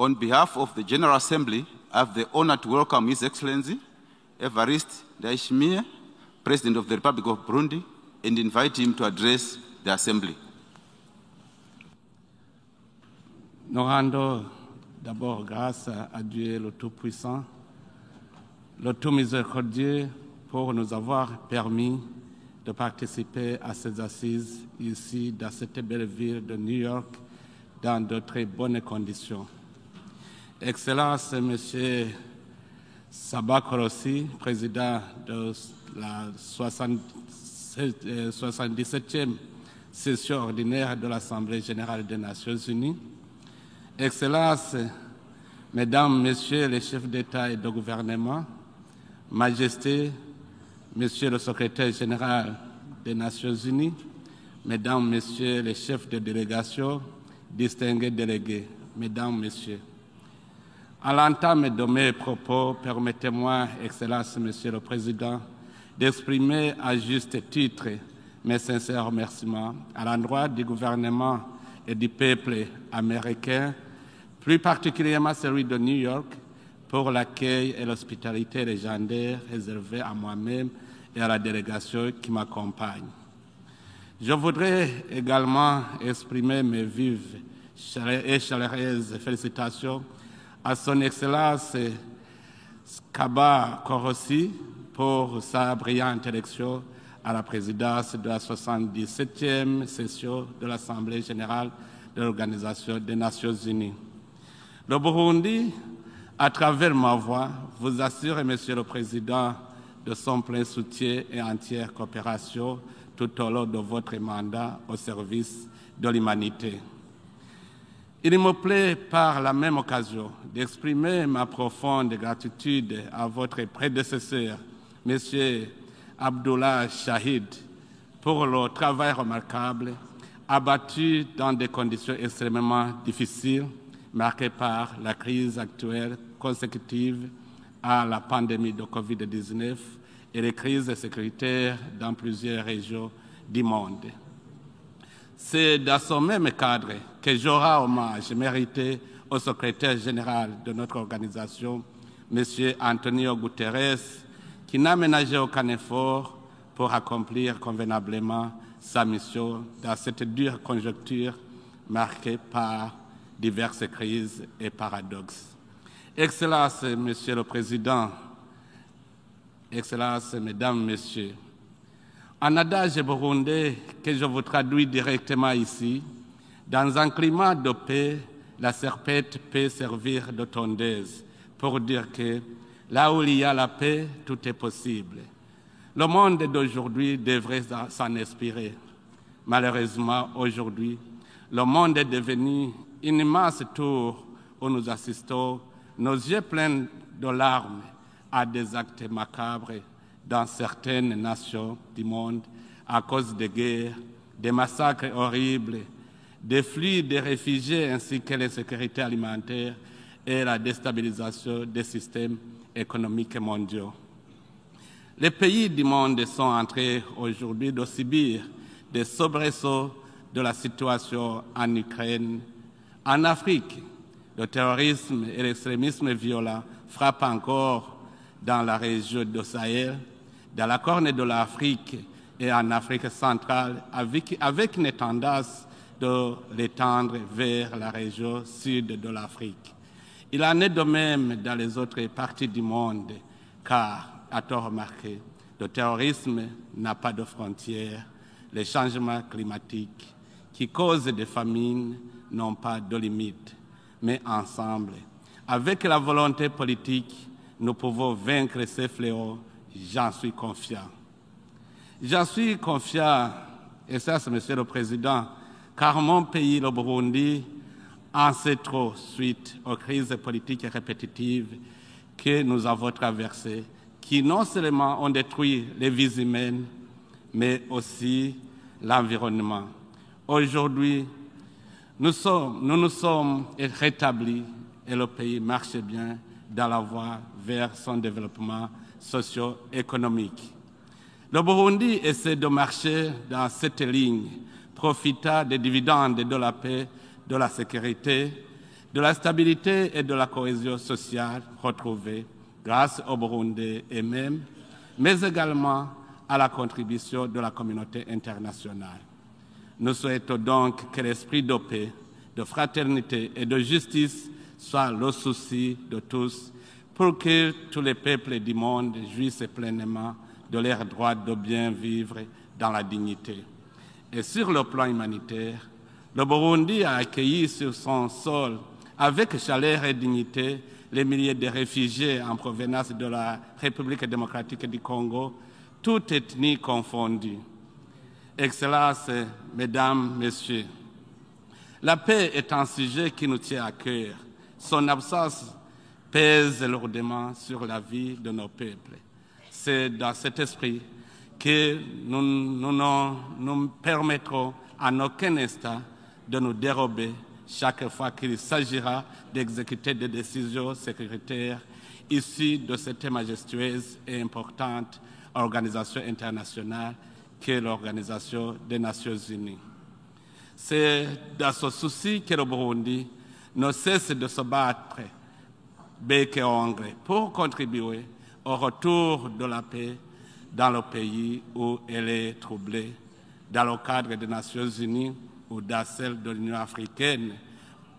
On behalf of the General Assembly, I have the honor to welcome His Excellency Evariste Ndayishimiye, President of the Republic of Burundi, and invite him to address the Assembly. Nous rendons d'abord grâce à Dieu le Tout-Puissant, le Tout-Miséricordieux, pour nous avoir permis de participer à ces assises ici, dans cette belle ville de New York, dans de très bonnes conditions. Excellence, Monsieur Sabah Korossi, président de la 77e session ordinaire de l'Assemblée générale des Nations unies, Excellences, Mesdames, Messieurs les chefs d'État et de gouvernement, Majesté, Monsieur le secrétaire général des Nations unies, Mesdames, Messieurs les chefs de délégation, distingués délégués, Mesdames, Messieurs. À l'entame de mes propos, permettez-moi, Excellence, Monsieur le Président, d'exprimer à juste titre mes sincères remerciements à l'endroit du gouvernement et du peuple américain, plus particulièrement celui de New York, pour l'accueil et l'hospitalité légendaire réservée à moi-même et à la délégation qui m'accompagne. Je voudrais également exprimer mes vives et chaleureuses félicitations à son Excellence Sabah Korossi pour sa brillante élection à la présidence de la 77e session de l'Assemblée générale de l'Organisation des Nations unies. Le Burundi, à travers ma voix, vous assure, Monsieur le Président, de son plein soutien et entière coopération tout au long de votre mandat au service de l'humanité. Il me plaît par la même occasion d'exprimer ma profonde gratitude à votre prédécesseur, Monsieur Abdullah Shahid, pour le travail remarquable abattu dans des conditions extrêmement difficiles, marquées par la crise actuelle consécutive à la pandémie de Covid-19 et les crises sécuritaires dans plusieurs régions du monde. C'est dans ce même cadre que j'aurai hommage mérité au secrétaire général de notre organisation, M. Antonio Guterres, qui n'a ménagé aucun effort pour accomplir convenablement sa mission dans cette dure conjoncture marquée par diverses crises et paradoxes. Excellences, Monsieur le Président, Excellences, Mesdames, Messieurs, en adage burundais que je vous traduis directement ici, dans un climat de paix, la serpette peut servir de tondeuse pour dire que là où il y a la paix, tout est possible. Le monde d'aujourd'hui devrait s'en inspirer. Malheureusement, aujourd'hui, le monde est devenu une immense tour où nous assistons, nos yeux pleins de larmes, à des actes macabres dans certaines nations du monde à cause des guerres, des massacres horribles, des flux de réfugiés ainsi que l'insécurité alimentaire et la déstabilisation des systèmes économiques mondiaux. Les pays du monde sont en train aujourd'hui de subir des soubresauts de la situation en Ukraine. En Afrique, le terrorisme et l'extrémisme violent frappent encore dans la région du Sahel, dans la Corne de l'Afrique et en Afrique centrale, avec une tendance de l'étendre vers la région sud de l'Afrique. Il en est de même dans les autres parties du monde, car, à tort remarqué, le terrorisme n'a pas de frontières, les changements climatiques qui causent des famines n'ont pas de limites, mais ensemble, avec la volonté politique, nous pouvons vaincre ces fléaux, j'en suis confiant. J'en suis confiant, et ça c'est Monsieur le Président, car mon pays, le Burundi, en sait trop suite aux crises politiques répétitives que nous avons traversées, qui non seulement ont détruit les vies humaines, mais aussi l'environnement. Aujourd'hui, nous nous sommes rétablis et le pays marche bien dans la voie vers son développement socio-économique. Le Burundi essaie de marcher dans cette ligne, profitant des dividendes de la paix, de la sécurité, de la stabilité et de la cohésion sociale retrouvée grâce au Burundi et même, mais également à la contribution de la communauté internationale. Nous souhaitons donc que l'esprit de paix, de fraternité et de justice soit le souci de tous pour que tous les peuples du monde jouissent pleinement de leur droit de bien vivre dans la dignité. Et sur le plan humanitaire, le Burundi a accueilli sur son sol avec chaleur et dignité les milliers de réfugiés en provenance de la République démocratique du Congo, toutes ethnies confondues. Excellences, Mesdames, Messieurs, la paix est un sujet qui nous tient à cœur. Son absence pèse lourdement sur la vie de nos peuples. C'est dans cet esprit que nous ne permettrons en aucun instant de nous dérober chaque fois qu'il s'agira d'exécuter des décisions sécuritaires issues de cette majestueuse et importante organisation internationale qu'est l'Organisation des Nations Unies. C'est dans ce souci que le Burundi ne cesse de se battre bec et ongle pour contribuer au retour de la paix dans le pays où elle est troublée, dans le cadre des Nations Unies ou dans celle de l'Union africaine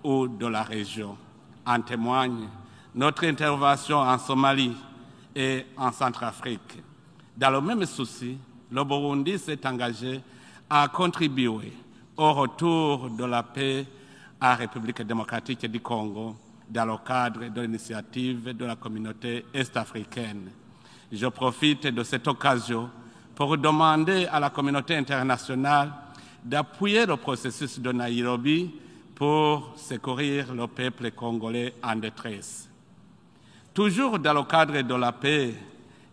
ou de la région. En témoigne notre intervention en Somalie et en Centrafrique. Dans le même souci, le Burundi s'est engagé à contribuer au retour de la paix à la République démocratique du Congo dans le cadre de l'initiative de la communauté est-africaine. Je profite de cette occasion pour demander à la communauté internationale d'appuyer le processus de Nairobi pour secourir le peuple congolais en détresse. Toujours dans le cadre de la paix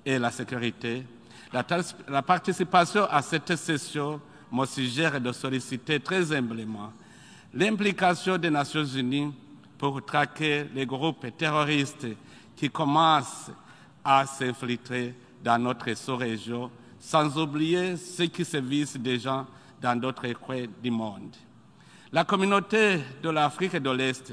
et la sécurité, la participation à cette session me suggère de solliciter très humblement l'implication des Nations Unies pour traquer les groupes terroristes qui commencent à s'infiltrer dans notre sous-région, sans oublier ceux qui sévissent déjà dans d'autres coins du monde. La communauté de l'Afrique de l'Est,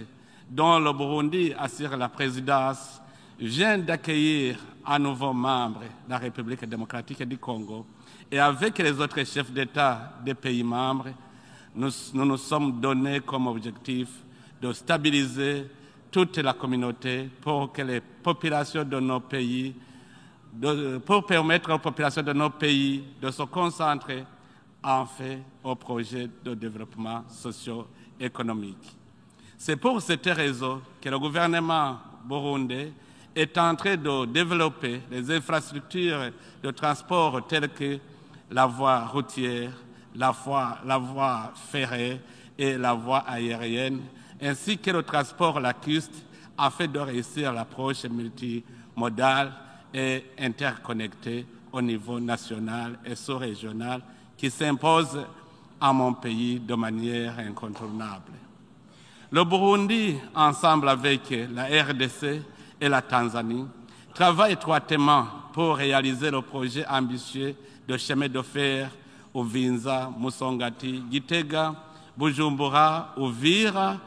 dont le Burundi assure la présidence, vient d'accueillir un nouveau membre de la République démocratique du Congo et avec les autres chefs d'État des pays membres, nous nous sommes donnés comme objectif de stabiliser toute la communauté pour que les populations de nos pays, pour permettre aux populations de nos pays de se concentrer en fait au projet de développement socio-économique. C'est pour cette raison que le gouvernement burundais est en train de développer les infrastructures de transport telles que la voie routière, la voie ferrée et la voie aérienne, ainsi que le transport lacustre, afin de réussir l'approche multimodale et interconnectée au niveau national et sous-régional qui s'impose à mon pays de manière incontournable. Le Burundi, ensemble avec la RDC et la Tanzanie, travaille étroitement pour réaliser le projet ambitieux de chemin de fer Uvinza, Musongati, Gitega, Bujumbura, Uvira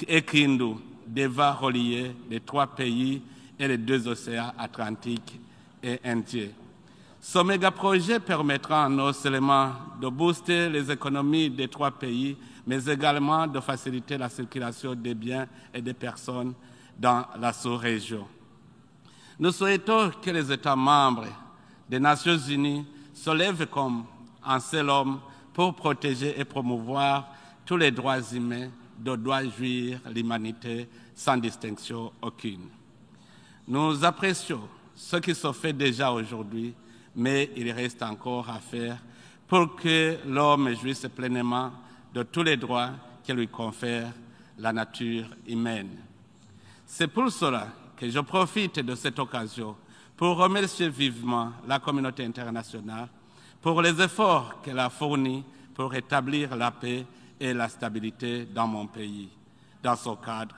et Kindu, devant relier les trois pays et les deux océans Atlantique et Indien. Ce méga-projet permettra non seulement de booster les économies des trois pays, mais également de faciliter la circulation des biens et des personnes dans la sous-région. Nous souhaitons que les États membres des Nations Unies se lèvent comme un seul homme pour protéger et promouvoir tous les droits humains dont doit jouir l'humanité sans distinction aucune. Nous apprécions ce qui se fait déjà aujourd'hui, mais il reste encore à faire pour que l'homme jouisse pleinement de tous les droits que lui confère la nature humaine. C'est pour cela que je profite de cette occasion pour remercier vivement la communauté internationale pour les efforts qu'elle a fournis pour rétablir la paix et la stabilité dans mon pays. Dans ce cadre,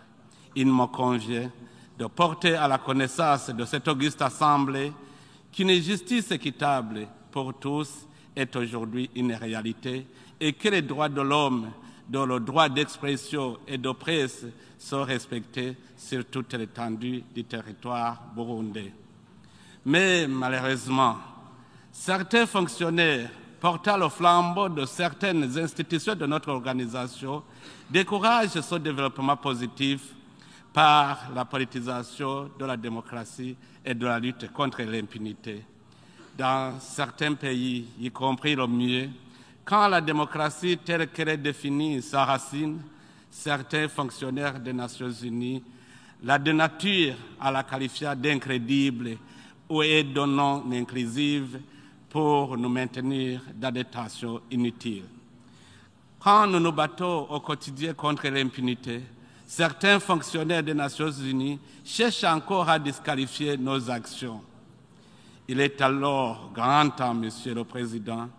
il me convient de porter à la connaissance de cette auguste assemblée qu'une justice équitable pour tous est aujourd'hui une réalité et que les droits de l'homme dont le droit d'expression et de presse sont respectés sur toute l'étendue du territoire burundais. Mais malheureusement, certains fonctionnaires portant le flambeau de certaines institutions de notre organisation découragent ce développement positif par la politisation de la démocratie et de la lutte contre l'impunité. Dans certains pays, y compris le mien, quand la démocratie telle qu'elle est définie s'enracine, certains fonctionnaires des Nations Unies la dénaturent à la qualifiant d'incrédible ou de non inclusive pour nous maintenir dans des tensions inutiles. Quand nous nous battons au quotidien contre l'impunité, certains fonctionnaires des Nations Unies cherchent encore à disqualifier nos actions. Il est alors grand temps, Monsieur le Président,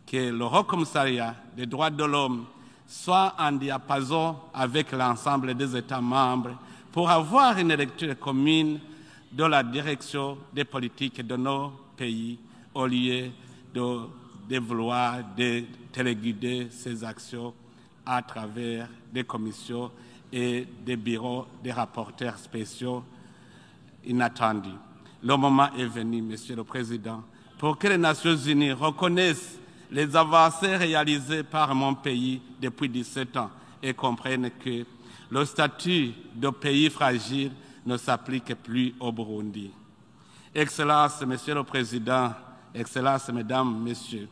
que le Haut Commissariat des droits de l'homme soit en diapason avec l'ensemble des États membres pour avoir une lecture commune de la direction des politiques de nos pays au lieu de vouloir téléguider ces actions à travers des commissions et des bureaux des rapporteurs spéciaux inattendus. Le moment est venu, Monsieur le Président, pour que les Nations Unies reconnaissent les avancées réalisées par mon pays depuis 17 ans et comprennent que le statut de pays fragile ne s'applique plus au Burundi. Excellences, Monsieur le Président, Excellences, Mesdames, Messieurs,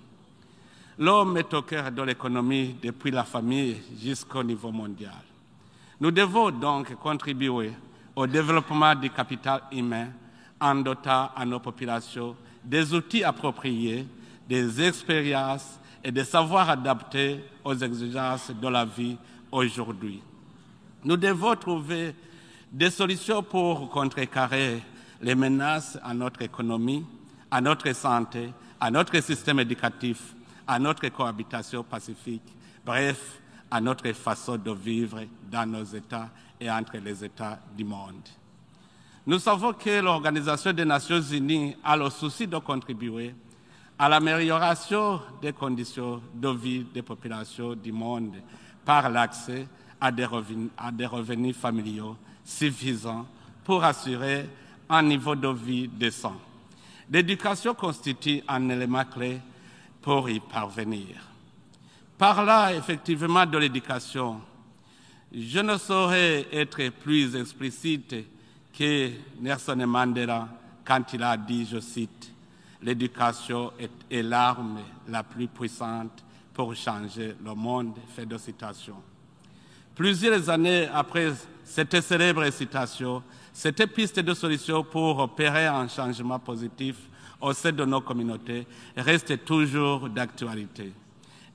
l'homme est au cœur de l'économie depuis la famille jusqu'au niveau mondial. Nous devons donc contribuer au développement du capital humain en dotant à nos populations des outils appropriés, des expériences et des savoirs adaptés aux exigences de la vie aujourd'hui. Nous devons trouver des solutions pour contrecarrer les menaces à notre économie, à notre santé, à notre système éducatif, à notre cohabitation pacifique, bref, à notre façon de vivre dans nos États et entre les États du monde. Nous savons que l'Organisation des Nations Unies a le souci de contribuer à l'amélioration des conditions de vie des populations du monde par l'accès à des revenus familiaux suffisants pour assurer un niveau de vie décent. L'éducation constitue un élément clé pour y parvenir. Par là, effectivement, de l'éducation, je ne saurais être plus explicite que Nelson Mandela quand il a dit, je cite, « L'éducation est l'arme la plus puissante pour changer le monde », fin de citation. Plusieurs années après cette célèbre citation, cette piste de solution pour opérer un changement positif au sein de nos communautés reste toujours d'actualité.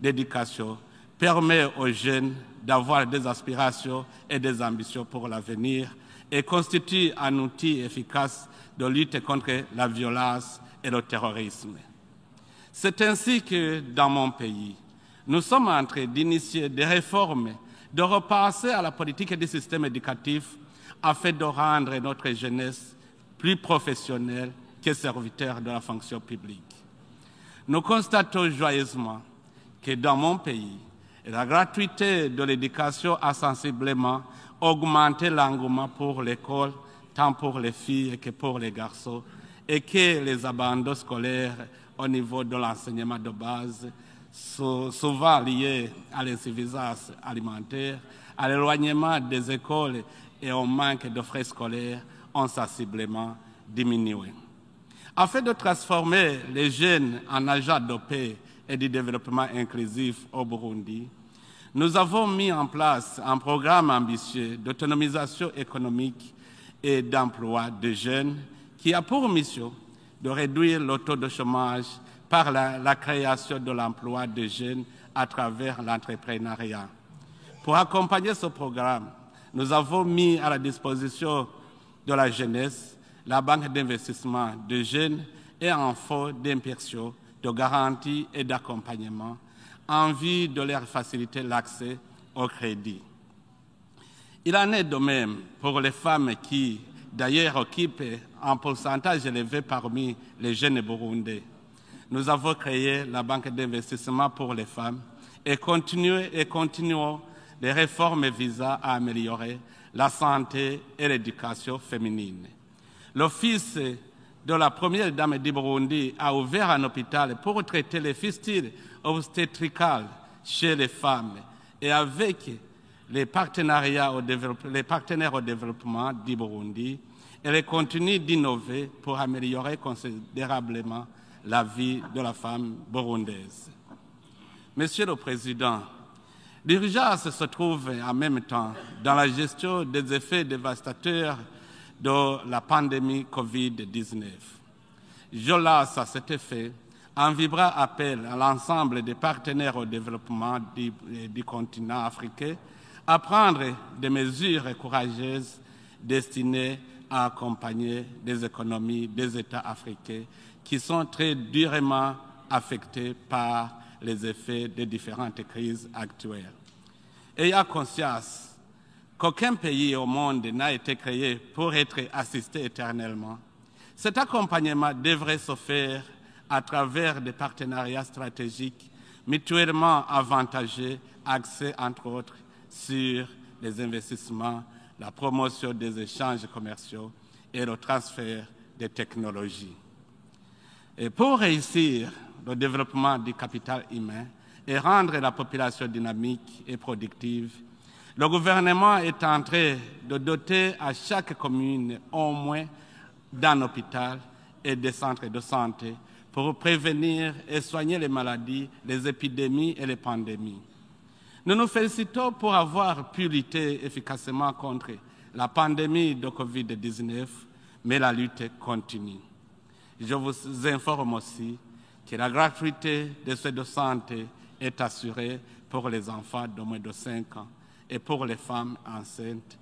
L'éducation permet aux jeunes d'avoir des aspirations et des ambitions pour l'avenir et constitue un outil efficace de lutte contre la violence et le terrorisme. C'est ainsi que, dans mon pays, nous sommes en train d'initier des réformes, de repenser à la politique du système éducatif afin de rendre notre jeunesse plus professionnelle que serviteur de la fonction publique. Nous constatons joyeusement que dans mon pays, la gratuité de l'éducation a sensiblement augmenté l'engouement pour l'école, tant pour les filles que pour les garçons, et que les abandons scolaires au niveau de l'enseignement de base sont souvent liés à l'insuffisance alimentaire, à l'éloignement des écoles et au manque de frais scolaires ont sensiblement diminué. Afin de transformer les jeunes en agents de paix et du développement inclusif au Burundi, nous avons mis en place un programme ambitieux d'autonomisation économique et d'emploi des jeunes qui a pour mission de réduire le taux de chômage par la création de l'emploi des jeunes à travers l'entrepreneuriat. Pour accompagner ce programme, nous avons mis à la disposition de la jeunesse la banque d'investissement de jeunes et un fonds d'immersion, de garantie et d'accompagnement en vue de leur faciliter l'accès au crédit. Il en est de même pour les femmes qui, d'ailleurs, occupent un pourcentage élevé parmi les jeunes burundais. Nous avons créé la banque d'investissement pour les femmes et continuons les réformes visant à améliorer la santé et l'éducation féminine. L'Office de la première dame du Burundi a ouvert un hôpital pour traiter les fistules obstétricales chez les femmes et avec les partenaires au développement du Burundi, elle continue d'innover pour améliorer considérablement la vie de la femme burundaise. Monsieur le Président, l'urgence se trouve en même temps dans la gestion des effets dévastateurs de la pandémie COVID-19. Je lance à cet effet un vibrant appel à l'ensemble des partenaires au développement du continent africain à prendre des mesures courageuses destinées à accompagner les économies des États africains qui sont très durement affectés par les effets des différentes crises actuelles. Ayant conscience qu'aucun pays au monde n'a été créé pour être assisté éternellement, cet accompagnement devrait se faire à travers des partenariats stratégiques mutuellement avantageux, axés entre autres sur les investissements, la promotion des échanges commerciaux et le transfert des technologies. Et pour réussir le développement du capital humain et rendre la population dynamique et productive, le gouvernement est en train de doter à chaque commune au moins d'un hôpital et des centres de santé pour prévenir et soigner les maladies, les épidémies et les pandémies. Nous nous félicitons pour avoir pu lutter efficacement contre la pandémie de COVID-19, mais la lutte continue. Je vous informe aussi que la gratuité des soins de santé est assurée pour les enfants de moins de 5 ans et pour les femmes enceintes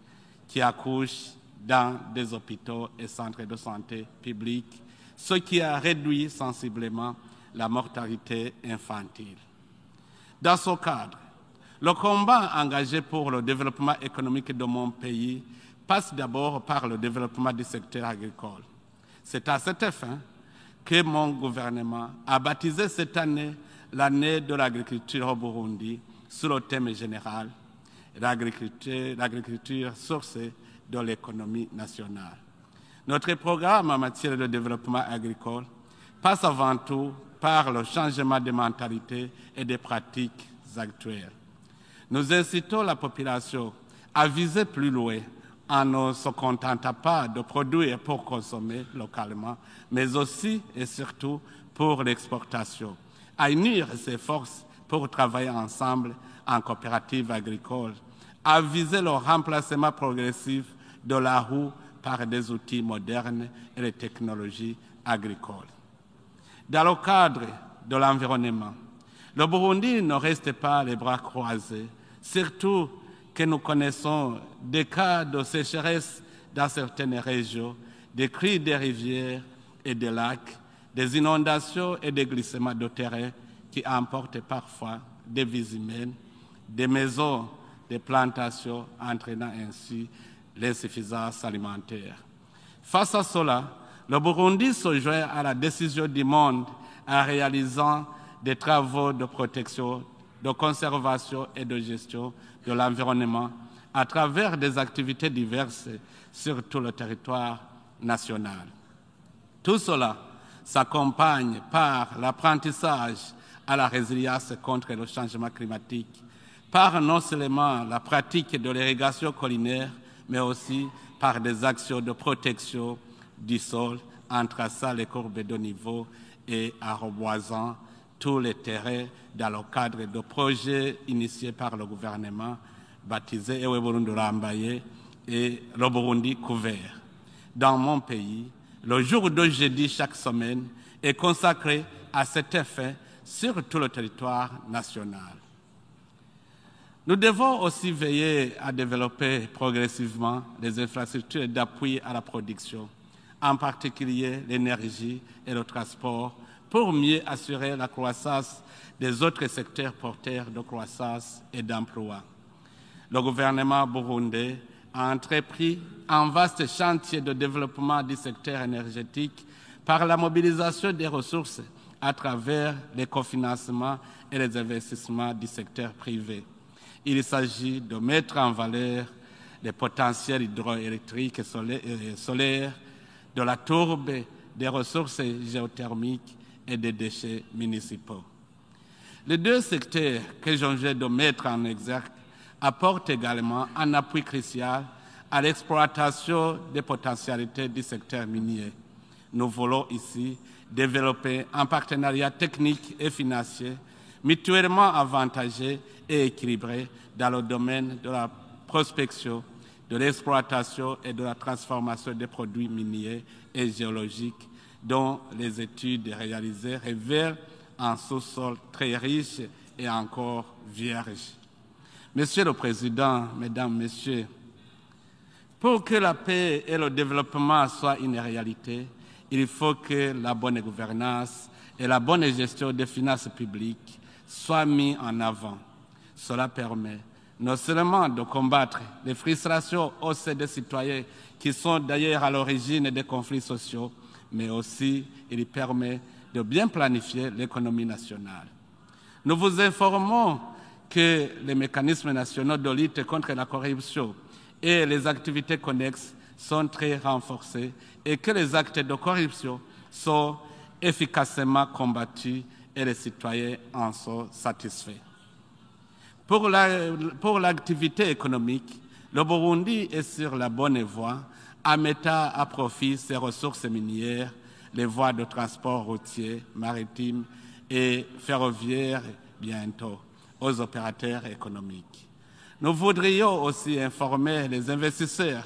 qui accouchent dans des hôpitaux et centres de santé publics, ce qui a réduit sensiblement la mortalité infantile. Dans ce cadre, le combat engagé pour le développement économique de mon pays passe d'abord par le développement du secteur agricole. C'est à cette fin que mon gouvernement a baptisé cette année l'année de l'agriculture au Burundi sous le thème général « L'agriculture source de l'économie nationale ». Notre programme en matière de développement agricole passe avant tout par le changement de mentalité et des pratiques actuelles. Nous incitons la population à viser plus loin en ne se contentant pas de produire pour consommer localement, mais aussi et surtout pour l'exportation, à unir ses forces pour travailler ensemble en coopérative agricole, à viser le remplacement progressif de la roue par des outils modernes et les technologies agricoles. Dans le cadre de l'environnement, le Burundi ne reste pas les bras croisés, surtout que nous connaissons des cas de sécheresse dans certaines régions, des crues des rivières et des lacs, des inondations et des glissements de terrain qui emportent parfois des vies humaines, des maisons, des plantations, entraînant ainsi l'insuffisance alimentaire. Face à cela, le Burundi se joint à la décision du monde en réalisant des travaux de protection, de conservation et de gestion de l'environnement à travers des activités diverses sur tout le territoire national. Tout cela s'accompagne par l'apprentissage à la résilience contre le changement climatique, par non seulement la pratique de l'irrigation collinaire, mais aussi par des actions de protection du sol en traçant les courbes de niveau et en reboisant tous les terrains dans le cadre de projets initiés par le gouvernement baptisé Ewe Burundi Rambaye et le Burundi couvert. Dans mon pays, le jour de jeudi chaque semaine est consacré à cet effet sur tout le territoire national. Nous devons aussi veiller à développer progressivement les infrastructures d'appui à la production, en particulier l'énergie et le transport, pour mieux assurer la croissance des autres secteurs porteurs de croissance et d'emploi. Le gouvernement burundais a entrepris un vaste chantier de développement du secteur énergétique par la mobilisation des ressources à travers les cofinancements et les investissements du secteur privé. il s'agit de mettre en valeur les potentiels hydroélectriques et solaires, de la tourbe, des ressources géothermiques et des déchets municipaux. Les deux secteurs que je viens de mettre en exergue apportent également un appui crucial à l'exploitation des potentialités du secteur minier. Nous voulons ici développer un partenariat technique et financier mutuellement avantageux et équilibré dans le domaine de la prospection, de l'exploitation et de la transformation des produits miniers et géologiques dont les études réalisées révèlent un sous-sol très riche et encore vierge. Monsieur le Président, Mesdames, Messieurs, pour que la paix et le développement soient une réalité, il faut que la bonne gouvernance et la bonne gestion des finances publiques soient mises en avant. Cela permet non seulement de combattre les frustrations au sein des citoyens qui sont d'ailleurs à l'origine des conflits sociaux, mais aussi il permet de bien planifier l'économie nationale. Nous vous informons que les mécanismes nationaux de lutte contre la corruption et les activités connexes sont très renforcés et que les actes de corruption sont efficacement combattus et les citoyens en sont satisfaits. Pour l'activité économique, le Burundi est sur la bonne voie en mettant à profit ses ressources minières, les voies de transport routier, maritime et ferroviaire bientôt aux opérateurs économiques. Nous voudrions aussi informer les investisseurs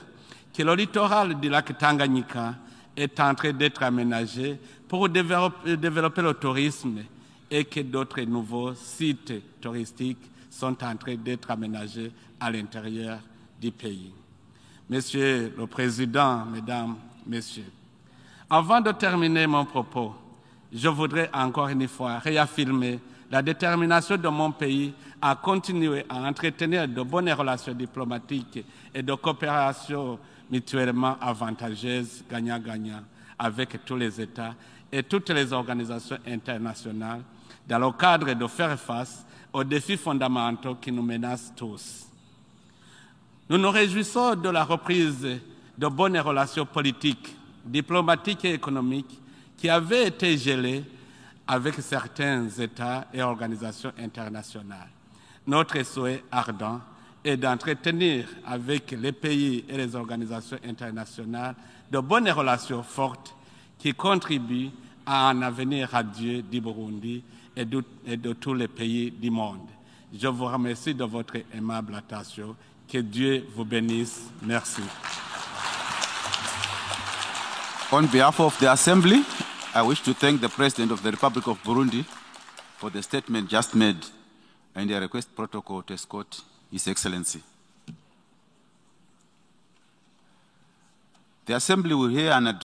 que le littoral du lac Tanganyika est en train d'être aménagé pour développer le tourisme et que d'autres nouveaux sites touristiques sont en train d'être aménagés à l'intérieur du pays. Monsieur le Président, Mesdames, Messieurs, avant de terminer mon propos, je voudrais encore une fois réaffirmer la détermination de mon pays à continuer à entretenir de bonnes relations diplomatiques et de coopération mutuellement avantageuses, gagnant-gagnant, avec tous les États et toutes les organisations internationales dans le cadre de faire face aux défis fondamentaux qui nous menacent tous. Nous nous réjouissons de la reprise de bonnes relations politiques, diplomatiques et économiques qui avaient été gelées avec certains États et organisations internationales. Notre souhait ardent est d'entretenir avec les pays et les organisations internationales de bonnes relations fortes qui contribuent à un avenir radieux du Burundi et de tous les pays du monde. Je vous remercie de votre aimable attention. Que Dieu vous bénisse. Merci. On behalf of the Assembly, I wish to thank the President of the Republic of Burundi for the statement just made and I request protocol to escort His Excellency. The Assembly will hear an